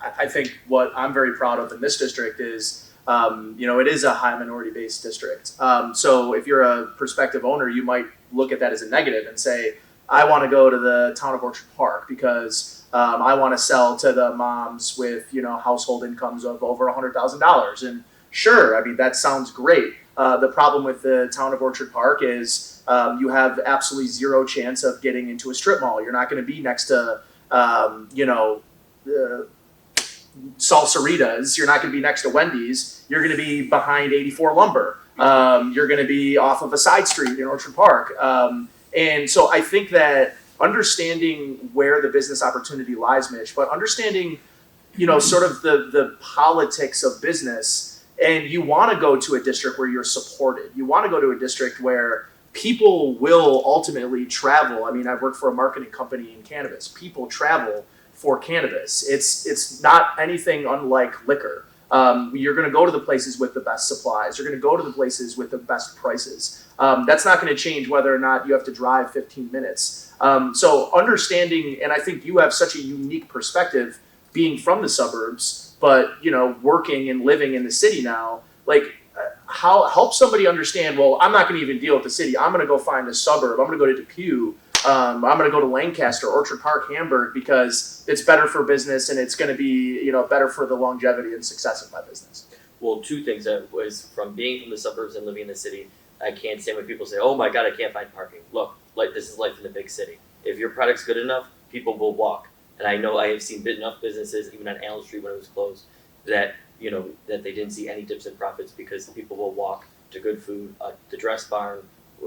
I think what I'm very proud of in this district is, it is a high minority-based district. So if you're a prospective owner, you might look at that as a negative and say, I want to go to the town of Orchard Park because I want to sell to the moms with, household incomes of over $100,000. And sure, that sounds great. The problem with the town of Orchard Park is you have absolutely zero chance of getting into a strip mall. You're not going to be next to, Salsaritas. You're not going to be next to Wendy's. You're going to be behind 84 Lumber. You're going to be off of a side street in Orchard Park. And so I think that understanding where the business opportunity lies, Mitch, but understanding, sort of the politics of business, and you want to go to a district where you're supported. You want to go to a district where people will ultimately travel. I mean, I've worked for a marketing company in cannabis. People travel for cannabis. It's not anything unlike liquor. You're going to go to the places with the best supplies. You're going to go to the places with the best prices. That's not going to change whether or not you have to drive 15 minutes. So understanding, and I think you have such a unique perspective being from the suburbs, but working and living in the city now, like how help somebody understand, well, I'm not going to even deal with the city. I'm going to go find a suburb. I'm going to go to Depew. I'm going to go to Lancaster, Orchard Park, Hamburg, because it's better for business and it's going to be, better for the longevity and success of my business. Well, two things that was from being from the suburbs and living in the city. I can't stand when people say, "Oh my God, I can't find parking." Look, like this is life in the big city. If your product's good enough, people will walk. And I know I have seen enough businesses, even on Allen Street when it was closed, that that they didn't see any dips in profits because people will walk to good food, the Dress Barn.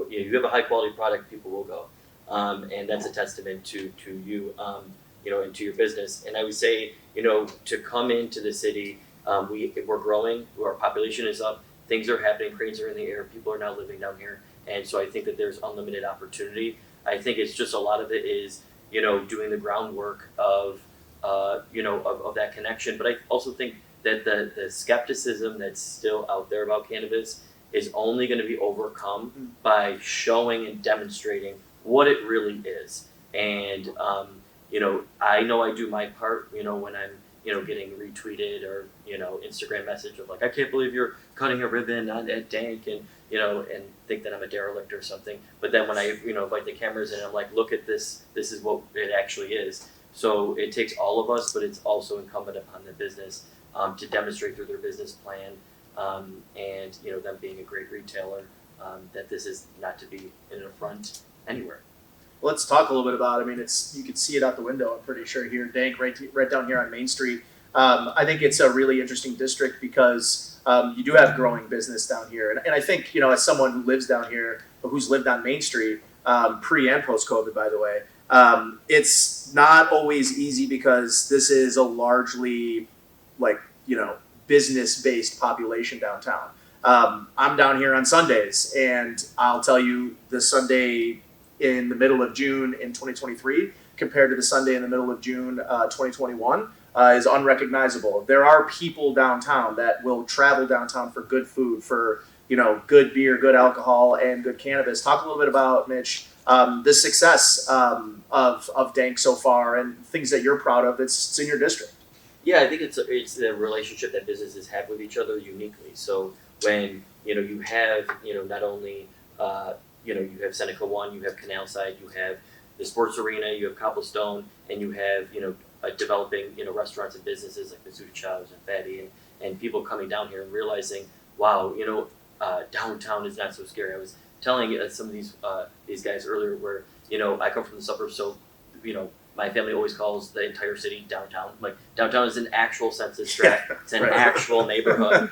You have a high quality product, people will go. And that's a testament to you, and to your business. And I would say, to come into the city, we're growing, our population is up, things are happening, cranes are in the air, people are now living down here. And so I think that there's unlimited opportunity. I think it's just a lot of it is, doing the groundwork of that connection. But I also think that the skepticism that's still out there about cannabis is only going to be overcome by showing and demonstrating what it really is. And I know I do my part, when I'm getting retweeted or Instagram message of like, I can't believe you're cutting a ribbon at Dank, and and think that I'm a derelict or something. But then when I invite the cameras in, I'm like, look at this is what it actually is. So it takes all of us, but it's also incumbent upon the business to demonstrate through their business plan, and them being a great retailer, that this is not to be an affront anywhere. Let's talk a little bit about, you can see it out the window, I'm pretty sure here, Dank, right down here on Main Street. I think it's a really interesting district because you do have growing business down here. And I think, as someone who lives down here, or who's lived on Main Street, pre and post-COVID, by the way, it's not always easy because this is a largely, business-based population downtown. I'm down here on Sundays, and I'll tell you, the Sunday in the middle of June in 2023 compared to the Sunday in the middle of June 2021 is unrecognizable. There are people downtown that will travel downtown for good food, for good beer, good alcohol, and good cannabis. Talk a little bit about, Mitch, the success of Dank so far and things that you're proud of that's in your district. Yeah, I think it's the relationship that businesses have with each other uniquely. So when you have not only you have Seneca One, you have Canal Side, you have the sports arena, you have Cobblestone, and you have developing restaurants and businesses like the Zieziula and Fatty, and people coming down here and realizing, wow, downtown is not so scary. I was telling some of these guys earlier where I come from the suburbs, so my family always calls the entire city downtown. Like, downtown is an actual census tract. It's an actual neighborhood.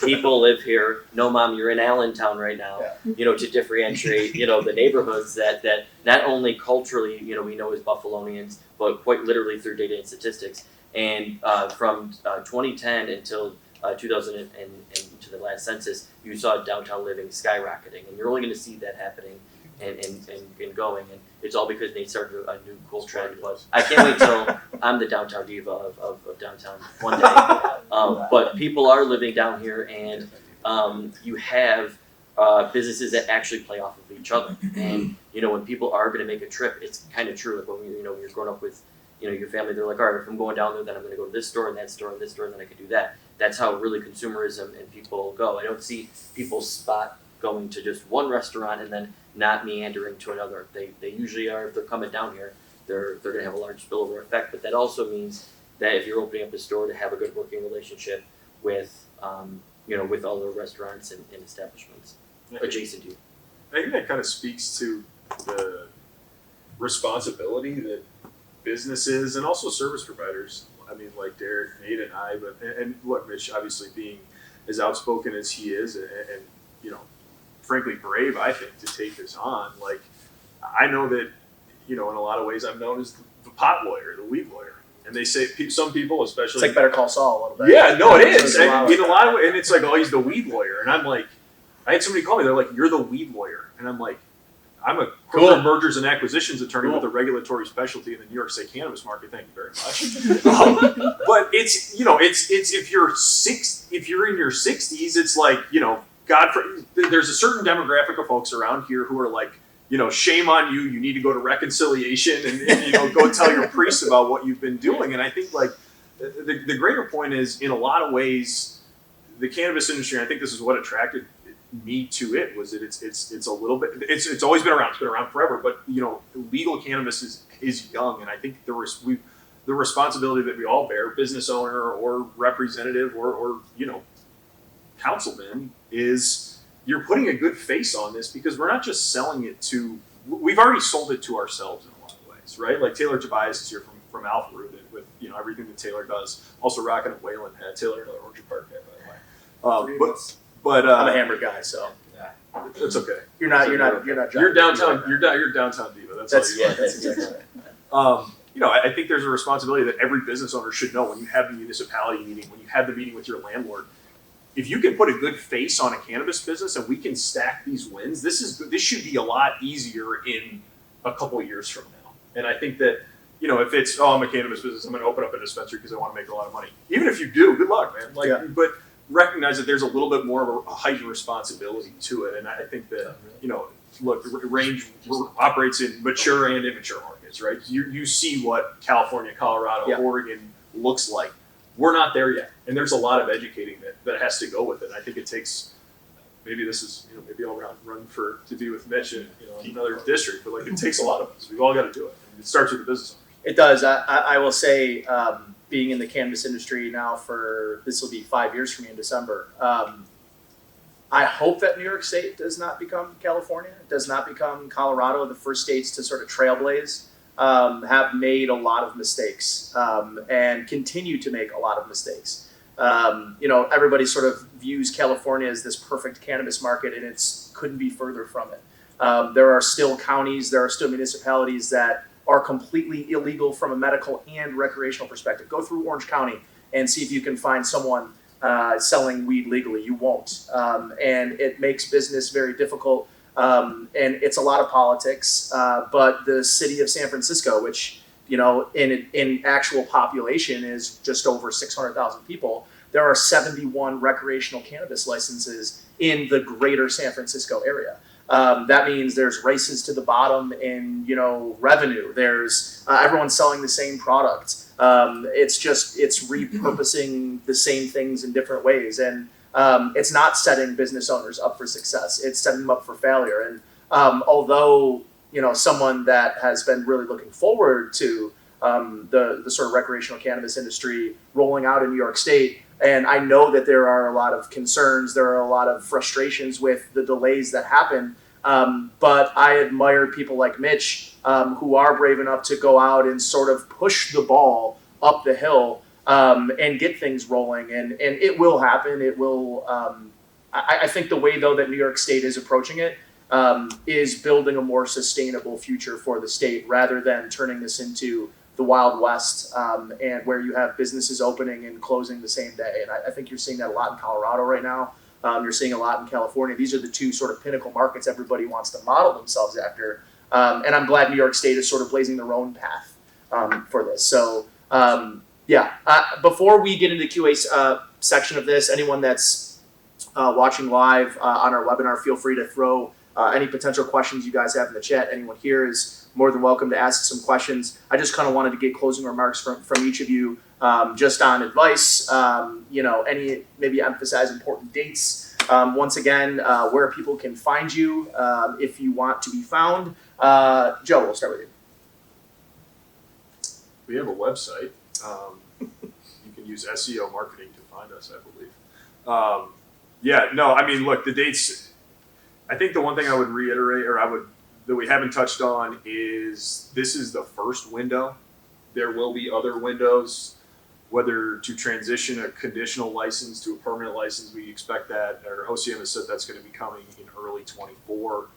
People live here. No, Mom, you're in Allentown right now. Yeah. To differentiate, the neighborhoods that not only culturally, we know as Buffalonians, but quite literally through data and statistics. And from 2010 until 2000 and to the last census, you saw downtown living skyrocketing. And you're only going to see that happening and going, and it's all because they started a new cool trend. But I can't wait till I'm the downtown diva of downtown one day. But people are living down here, and you have businesses that actually play off of each other. And when people are going to make a trip, it's kind of true. Like when you're growing up with your family, they're like, all right, if I'm going down there, then I'm going to go to this store and that store and this store, and then I can do that. That's how really consumerism and people go. I don't see people spot going to just one restaurant and then not meandering to another. They usually are, if they're coming down here, they're going to have a large spillover effect. But that also means that if you're opening up a store, to have a good working relationship with with all the restaurants and establishments adjacent to you. I think that kind of speaks to the responsibility that businesses and also service providers, I mean, like Derek, Nate, and I, and look, Mitch, obviously being as outspoken as he is, and frankly brave, I think, to take this on. Like, I know that, in a lot of ways, I'm known as the pot lawyer, the weed lawyer, and they say some people, especially, It's like Better Call Saul a little bit. Yeah, no, it is. So And in a lot of ways, and it's like, oh, he's the weed lawyer, and I'm like, I had somebody call me. They're like, "You're the weed lawyer," and I'm like, "I'm a corporate mergers and acquisitions attorney with a regulatory specialty in the New York State cannabis market. Thank you very much." But it's if you're in your 60s, it's like there's a certain demographic of folks around here who are like, shame on you. You need to go to reconciliation and go tell your priest about what you've been doing. And I think like the greater point is, in a lot of ways, the cannabis industry. I think this is what attracted me to it, was that it's a little bit, it's always been around. It's been around forever, but legal cannabis is young, and I think the responsibility that we all bear, business owner or representative or councilman, is you're putting a good face on this, because we're not just selling it to, we've already sold it to ourselves in a lot of ways, right? Like Taylor Tobias is here from Alpha Rooted with everything that Taylor does, also rocking at Wayland hat. Taylor, another Orchard Park guy, by the way. But I'm a Hammer guy, so it's okay. You're not. You're downtown. You're downtown diva. That's all you are. That's exactly right. I think there's a responsibility that every business owner should know when you have the municipality meeting, when you have the meeting with your landlord. If you can put a good face on a cannabis business and we can stack these wins, this should be a lot easier in a couple of years from now. And I think that if it's I'm a cannabis business, I'm going to open up a dispensary because I want to make a lot of money. Even if you do, good luck, man. But recognize that there's a little bit more of a heightened responsibility to it, and I think that look, Range operates in mature and immature markets, right? You see what California, Colorado, Oregon looks like. We're not there yet, and there's a lot of educating that has to go with it. And I think it takes, maybe this is maybe I'll run to be with Mitch in another district, but like it takes a lot of us. We've all got to do it. And it starts with the business owners. It does. I will say, being in the cannabis industry now this will be 5 years for me in December. I hope that New York State does not become California, does not become Colorado, the first states to sort of trailblaze, have made a lot of mistakes, and continue to make a lot of mistakes. Everybody sort of views California as this perfect cannabis market, and couldn't be further from it. There are still counties, there are still municipalities that are completely illegal from a medical and recreational perspective. Go through Orange County and see if you can find someone selling weed legally. You won't. And it makes business very difficult. And it's a lot of politics. But the city of San Francisco, which, in actual population is just over 600,000 people, there are 71 recreational cannabis licenses in the greater San Francisco area. That means there's races to the bottom in, revenue. There's everyone's selling the same product. It's repurposing the same things in different ways, and it's not setting business owners up for success. It's setting them up for failure. And although someone that has been really looking forward to the sort of recreational cannabis industry rolling out in New York State. And I know that there are a lot of concerns, there are a lot of frustrations with the delays that happen. But I admire people like Mitch, who are brave enough to go out and sort of push the ball up the hill, and get things rolling. And it will happen. It will. I think the way, though, that New York State is approaching it is building a more sustainable future for the state, rather than turning this into the Wild West, and where you have businesses opening and closing the same day. And I think you're seeing that a lot in Colorado right now. You're seeing a lot in California. These are the two sort of pinnacle markets everybody wants to model themselves after. And I'm glad New York State is sort of blazing their own path for this. So, before we get into the QA section of this, anyone that's watching live on our webinar, feel free to throw any potential questions you guys have in the chat. Anyone here is more than welcome to ask some questions. I just kind of wanted to get closing remarks from each of you, just on advice, any maybe emphasize important dates. Once again, where people can find you if you want to be found. Joe, we'll start with you. We have a website. You can use SEO marketing to find us, I believe. Yeah, no, I mean, look, the dates, I think the one thing I would reiterate, that we haven't touched on is this is the first window. There will be other windows, whether to transition a conditional license to a permanent license. We expect that, or OCM has said that's going to be coming in early 24.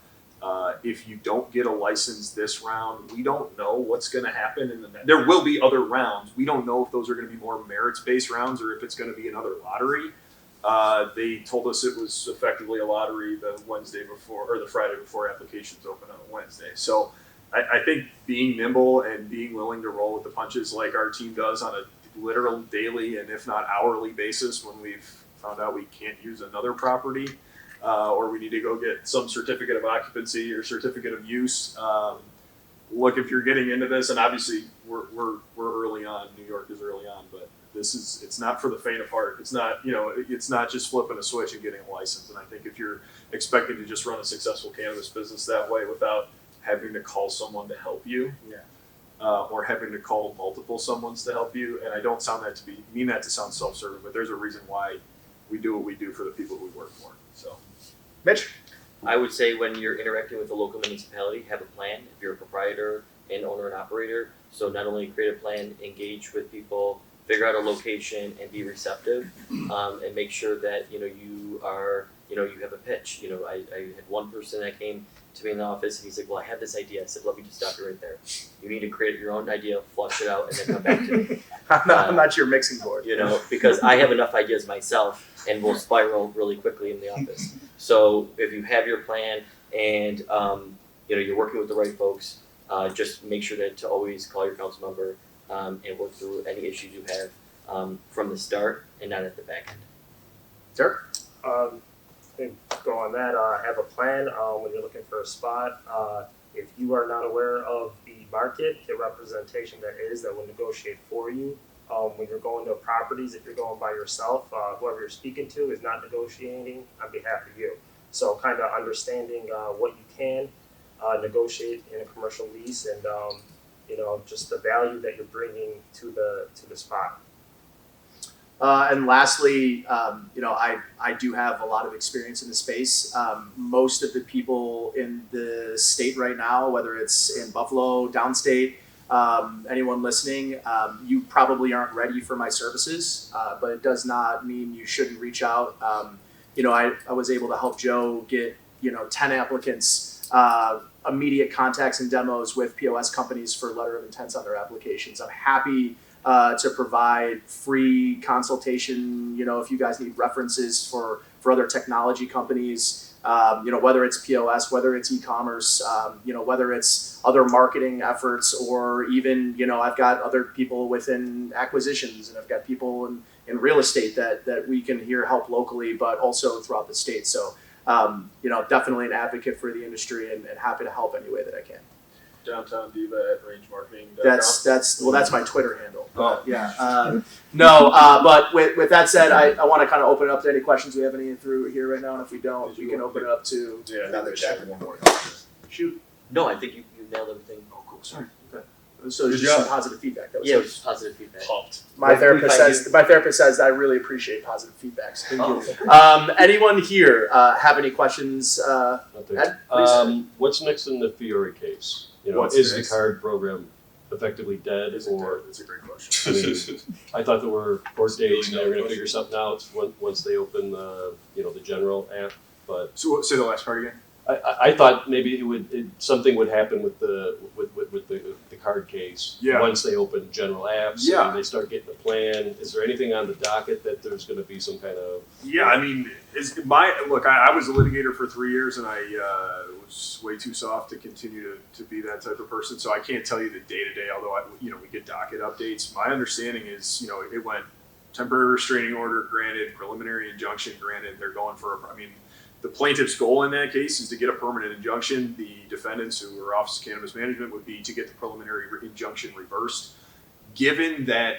If you don't get a license this round, we don't know what's going to happen there will be other rounds. We don't know if those are going to be more merits-based rounds or if it's going to be another lottery. They told us it was effectively a lottery the Wednesday before, or the Friday before applications open on a Wednesday. So I think being nimble and being willing to roll with the punches like our team does on a literal daily and if not hourly basis when we've found out we can't use another property or we need to go get some certificate of occupancy or certificate of use. Look, if you're getting into this, and obviously we're early on, New York is early on, but it's not for the faint of heart. It's not, it's not just flipping a switch and getting a license. And I think if you're expecting to just run a successful cannabis business that way without having to call someone to help you, or having to call multiple someones to help you, and I don't mean that to sound self-serving, but there's a reason why we do what we do for the people we work for. So, Mitch? I would say when you're interacting with the local municipality, have a plan. If you're a proprietor and owner and operator, so not only create a plan, engage with people, figure out a location, and be receptive, and make sure that you are you have a pitch. I had one person that came to me in the office and he's like, "Well, I have this idea." I said, "Let me just stop you right there. You need to create your own idea, flush it out, and then come back to me." I'm not your mixing board. Because I have enough ideas myself and will spiral really quickly in the office. So if you have your plan and you're working with the right folks, just make sure to always call your council member and work through any issues you have from the start and not at the back end. Sir? Go on that. Have a plan when you're looking for a spot. If you are not aware of the market, get representation that will negotiate for you. When you're going to properties, if you're going by yourself, whoever you're speaking to is not negotiating on behalf of you. So kind of understanding what you can negotiate in a commercial lease and just the value that you're bringing to the spot. And lastly, I do have a lot of experience in the space. Most of the people in the state right now, whether it's in Buffalo, downstate, anyone listening, you probably aren't ready for my services, but it does not mean you shouldn't reach out. I was able to help Joe get 10 applicants, immediate contacts and demos with POS companies for letter of intents on their applications. I'm happy to provide free consultation, if you guys need references for other technology companies, whether it's POS, whether it's e-commerce, whether it's other marketing efforts, or even, I've got other people within acquisitions and I've got people in real estate that we can here help locally, but also throughout the state. So, definitely an advocate for the industry and happy to help any way that I can. Downtown Diva at Range Marketing. That's my Twitter handle. Oh. Yeah. But with that said, I want to kind of open it up to any questions we have any through here right now, and if we don't, we can open it up to Another chapter, one more. shoot. No, I think you nailed everything. Oh, cool. Sorry. Okay. So it's just some positive feedback. That was Yeah, it it. was just positive feedback. Pumped. My therapist says I really appreciate positive feedback. So thank you. Anyone here have any questions? Ed, please. What's next in the Fiore case? What's is next? the card program effectively dead, It's or a great question. I thought there were court dates and they were going to Question. figure something out once they open the the general app. But So say the last part again. I thought maybe something would happen with the card case once they open general apps Yeah. and they start getting a plan. Is there anything on the docket that there's going to be some kind of? Yeah, I mean, I was a litigator for 3 years, and I was way too soft to continue to be that type of person. So I can't tell you the day to day. Although we get docket updates. My understanding is it went temporary restraining order granted, preliminary injunction granted. They're going for the plaintiff's goal in that case is to get a permanent injunction. The defendants, who are Office of Cannabis Management, would be to get the preliminary injunction reversed. Given that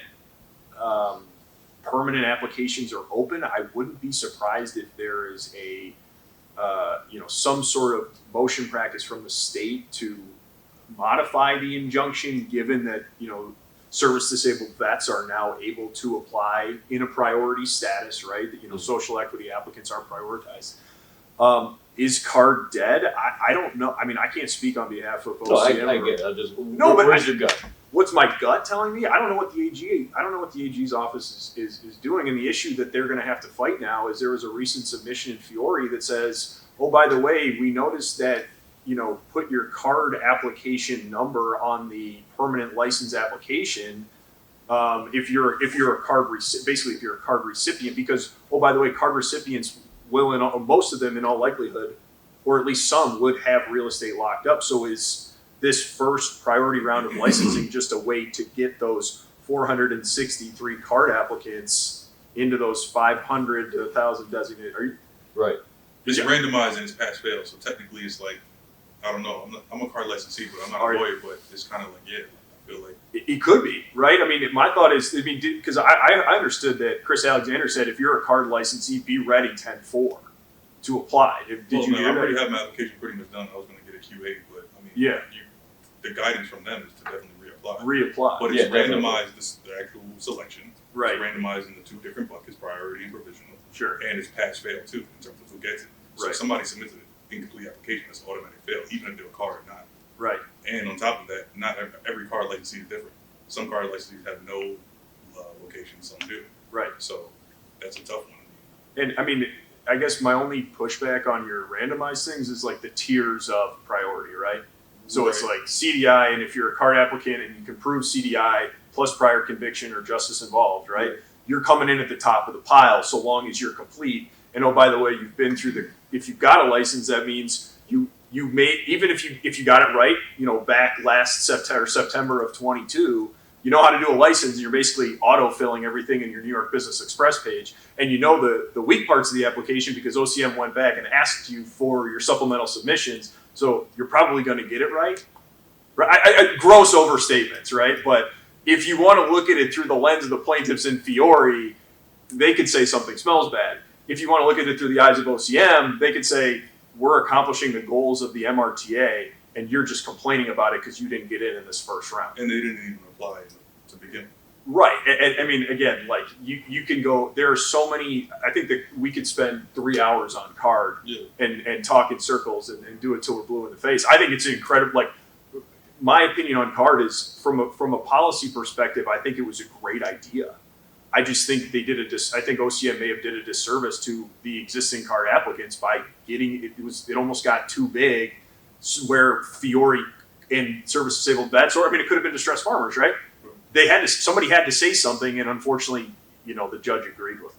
permanent applications are open, I wouldn't be surprised if there is some sort of motion practice from the state to modify the injunction, given that service disabled vets are now able to apply in a priority status, right? That, social equity applicants are prioritized. Is card dead? I don't know. I mean, I can't speak on behalf of OCM. No, I get it. I just, No, but where's your gut? What's my gut telling me? I don't know what the AG's office is doing. And the issue that they're going to have to fight now is there was a recent submission in Fiore that says, oh, by the way, we noticed that, put your card application number on the permanent license application. If you're a card basically if you're a card recipient, because, oh, by the way, card recipients will, most of them in all likelihood, or at least some, would have real estate locked up. So is this first priority round of licensing just a way to get those 463 card applicants into those 500 to 1,000 designated? Are you right? It's randomized and it's pass fail, so technically it's like, I don't know. I'm a card licensee, but I'm not a lawyer. But it's kind of like, yeah, I feel like it could be, right? I mean, my thought is, because I understood that Chris Alexander said if you're a card licensee, be ready 10-4 to apply. I already have my application pretty much done. I was going to get a QA, but I mean, the guidance from them is to definitely reapply. But it's randomized, the actual selection. Right. It's randomized into 2 different buckets, priority and provisional. Sure. And it's pass fail too, in terms of who gets it. So if somebody submits an incomplete application, it's automatic fail, even if they're a card or not. Right. And on top of that, not every card licensee is different. Some card licensees have no location, some do. Right. So that's a tough one. And I mean, I guess my only pushback on your randomized things is like the tiers of priority, right? So it's like CDI, and if you're a card applicant and you can prove CDI plus prior conviction or justice involved, right? You're coming in at the top of the pile so long as you're complete. And oh, by the way, you've been through if you've got a license, that means you made, even if you got it right, back last September of 22, you know how to do a license, and you're basically auto-filling everything in your New York Business Express page. And you know the weak parts of the application because OCM went back and asked you for your supplemental submissions. So you're probably going to get it right. Gross overstatements, right? But if you want to look at it through the lens of the plaintiffs in Fiore, they could say something smells bad. If you want to look at it through the eyes of OCM, they could say, we're accomplishing the goals of the MRTA, and you're just complaining about it because you didn't get in this first round. And they didn't even apply to begin. Right. And I mean, again, like you can go, there are so many, I think that we could spend 3 hours on card and talk in circles and do it till we're blue in the face. I think it's incredible. Like, my opinion on card is from a policy perspective, I think it was a great idea. I just think they did I think OCM may have did a disservice to the existing card applicants by getting, it almost got too big where Fiore and service disabled vets, or I mean, it could have been distressed farmers, right? Somebody had to say something, and unfortunately, the judge agreed with